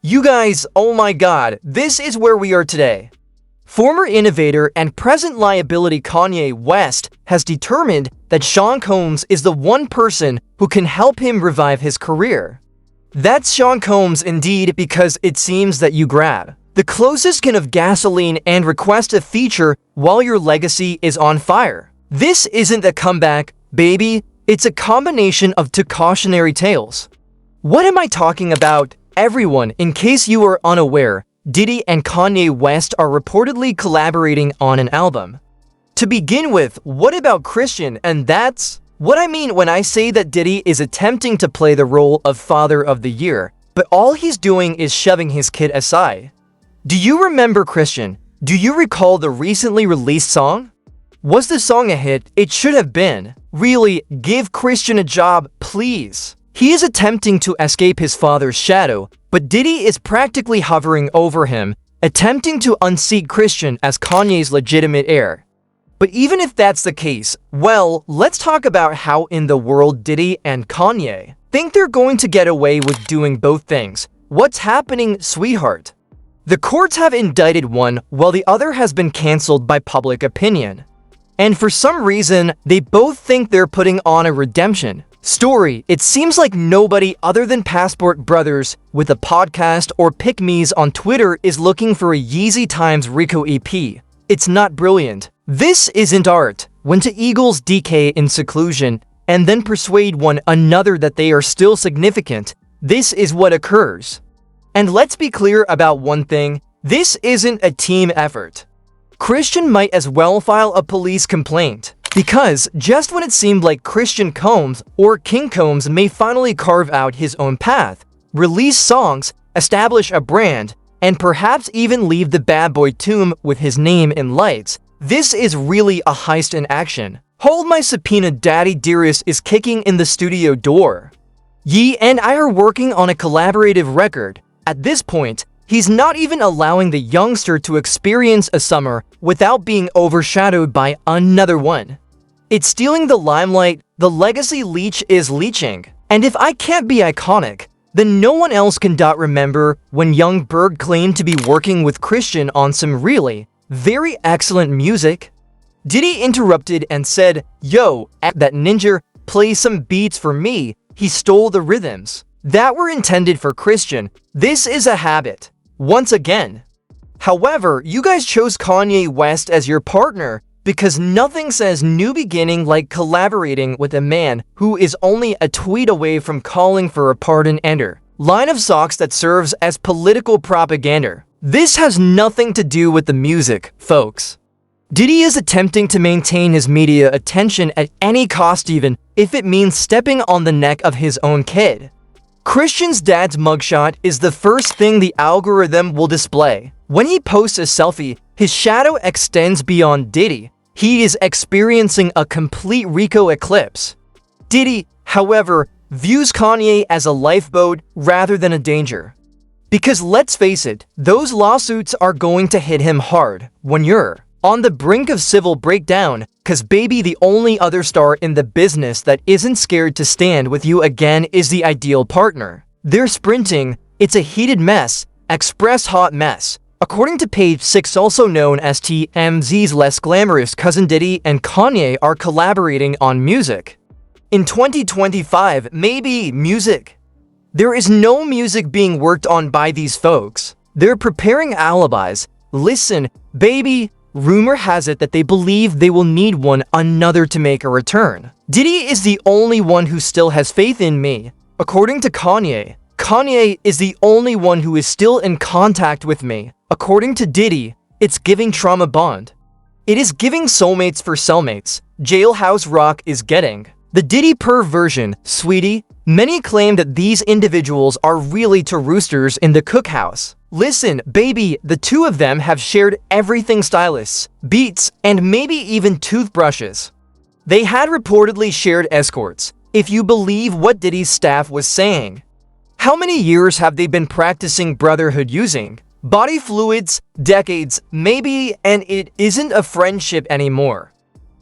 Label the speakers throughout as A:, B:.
A: You guys, oh my god, this is where we are today. Former innovator and present liability Kanye West has determined that Sean Combs is the one person who can help him revive his career. That's Sean Combs indeed, because it seems that you grab the closest can of gasoline and request a feature while your legacy is on fire. This isn't a comeback, baby. It's a combination of two cautionary tales. What am I talking about? Everyone, in case you are unaware, Diddy and Kanye West are reportedly collaborating on an album. To begin with, what about Christian? And that's what I mean when I say that Diddy is attempting to play the role of Father of the Year, but all he's doing is shoving his kid aside. Do you remember Christian? Do you recall the recently released song? Was the song a hit? It should have been. Really, give Christian a job, please. He is attempting to escape his father's shadow, but Diddy is practically hovering over him, attempting to unseat Christian as Kanye's legitimate heir. But even if that's the case, well, let's talk about how in the world Diddy and Kanye think they're going to get away with doing both things. What's happening, sweetheart? The courts have indicted one while the other has been cancelled by public opinion. And for some reason, they both think they're putting on a redemption story. It seems like nobody other than Passport Brothers with a podcast or pick-me's on Twitter is looking for a Yeezy Times Rico EP. It's not brilliant. This isn't art. When two eagles decay in seclusion and then persuade one another that they are still significant, this is what occurs. And let's be clear about one thing. This isn't a team effort. Christian might as well file a police complaint. Because just when it seemed like Christian Combs or King Combs may finally carve out his own path, release songs, establish a brand, and perhaps even leave the bad boy tomb with his name in lights, this is really a heist in action. Hold my subpoena, Daddy Dearest is kicking in the studio door. Ye and I are working on a collaborative record. At this point, he's not even allowing the youngster to experience a summer without being overshadowed by another one. It's stealing the limelight. The legacy leech is leeching. And if I can't be iconic, then no one else can. Remember when Young Berg claimed to be working with Christian on some really very excellent music? Diddy interrupted and said, "Yo, that ninja, play some beats for me." He stole the rhythms that were intended for Christian. This is a habit. Once again. However, you guys chose Kanye West as your partner because nothing says new beginning like collaborating with a man who is only a tweet away from calling for a pardon ender line of socks that serves as political propaganda. This has nothing to do with the music, folks. Diddy is attempting to maintain his media attention at any cost, even if it means stepping on the neck of his own kid. Christian's dad's mugshot is the first thing the algorithm will display. When he posts a selfie, his shadow extends beyond Diddy. He is experiencing a complete Rico eclipse. Diddy, however, views Kanye as a lifeboat rather than a danger. Because let's face it, those lawsuits are going to hit him hard when you're on the brink of civil breakdown, cause baby, the only other star in the business that isn't scared to stand with you again is the ideal partner. They're sprinting. It's a heated mess. Express hot mess. According to Page 6, also known as TMZ's less glamorous cousin, Diddy and Kanye are collaborating on music. In 2025, maybe music. There is no music being worked on by these folks. They're preparing alibis. Listen, baby, rumor has it that they believe they will need one another to make a return. Diddy is the only one who still has faith in me. According to Kanye, Kanye is the only one who is still in contact with me. According to Diddy, it's giving trauma bond. It is giving soulmates for cellmates. Jailhouse Rock is getting the Diddy perversion, sweetie. Many claim that these individuals are really two roosters in the cookhouse. Listen, baby, the two of them have shared everything: stylists, beats, and maybe even toothbrushes. They had reportedly shared escorts, if you believe what Diddy's staff was saying. How many years have they been practicing brotherhood using body fluids? Decades, maybe, and it isn't a friendship anymore.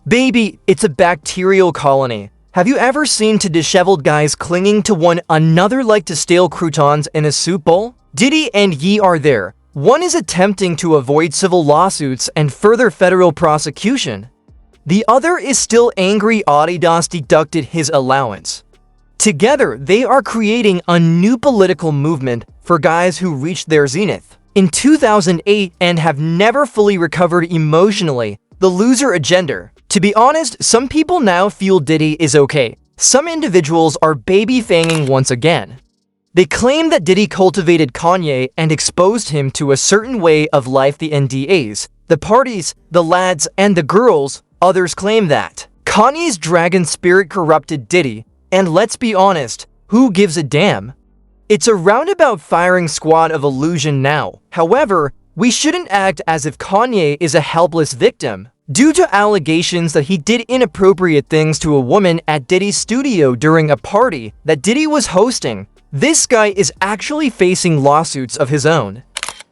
A: Baby, it's a bacterial colony. Have you ever seen two disheveled guys clinging to one another like to stale croutons in a soup bowl? Diddy and Ye are there. One is attempting to avoid civil lawsuits and further federal prosecution. The other is still angry Adidas deducted his allowance. Together, they are creating a new political movement for guys who reached their zenith in 2008 and have never fully recovered emotionally. The loser agenda. To be honest, some people now feel Diddy is okay. Some individuals are baby-fanging once again. They claim that Diddy cultivated Kanye and exposed him to a certain way of life, the NDAs, the parties, the lads, and the girls. Others claim that Kanye's dragon spirit corrupted Diddy, and let's be honest, who gives a damn? It's a roundabout firing squad of illusion now. However, we shouldn't act as if Kanye is a helpless victim. Due to allegations that he did inappropriate things to a woman at Diddy's studio during a party that Diddy was hosting, this guy is actually facing lawsuits of his own.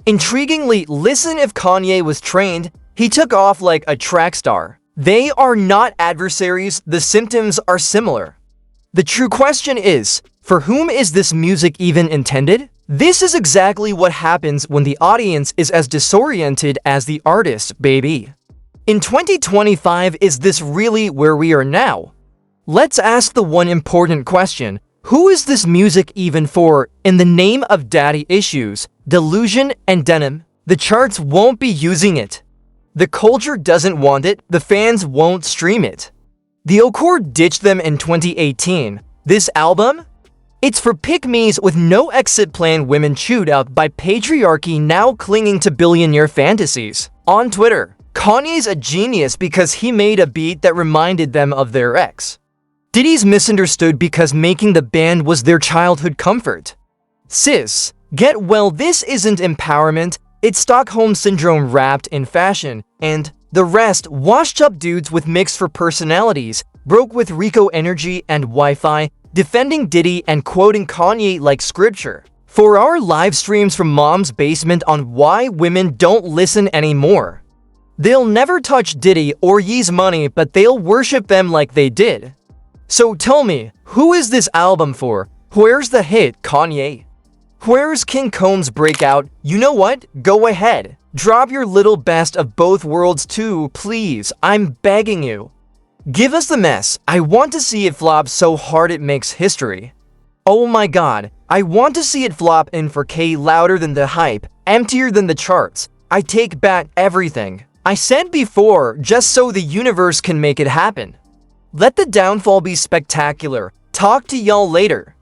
A: Intriguingly, listen, if Kanye was trained, he took off like a track star. They are not adversaries, the symptoms are similar. The true question is, for whom is this music even intended? This is exactly what happens when the audience is as disoriented as the artist, baby. In 2025, is this really where we are now? Let's ask the one important question. Who is this music even for? In the name of daddy issues, delusion, and denim, the charts won't be using it. The culture doesn't want it, the fans won't stream it. The Ocore ditched them in 2018. This album? It's for pick-me's with no exit plan, women chewed out by patriarchy now clinging to billionaire fantasies. On Twitter, Kanye's a genius because he made a beat that reminded them of their ex. Diddy's misunderstood because making the band was their childhood comfort. Sis, get well, this isn't empowerment, it's Stockholm Syndrome wrapped in fashion, and the rest, washed up dudes with mixed for personalities, broke with Rico energy and Wi-Fi, defending Diddy and quoting Kanye like scripture. For our live streams from Mom's basement on why women don't listen anymore. They'll never touch Diddy or Ye's money, but they'll worship them like they did. So tell me, who is this album for? Where's the hit, Kanye? Where's King Combs' breakout? You know what? Go ahead. Drop your little best of both worlds too, please. I'm begging you. Give us the mess. I want to see it flop so hard it makes history. Oh my god. I want to see it flop in 4K, louder than the hype, emptier than the charts. I take back everything I said before, just so the universe can make it happen. Let the downfall be spectacular. Talk to y'all later.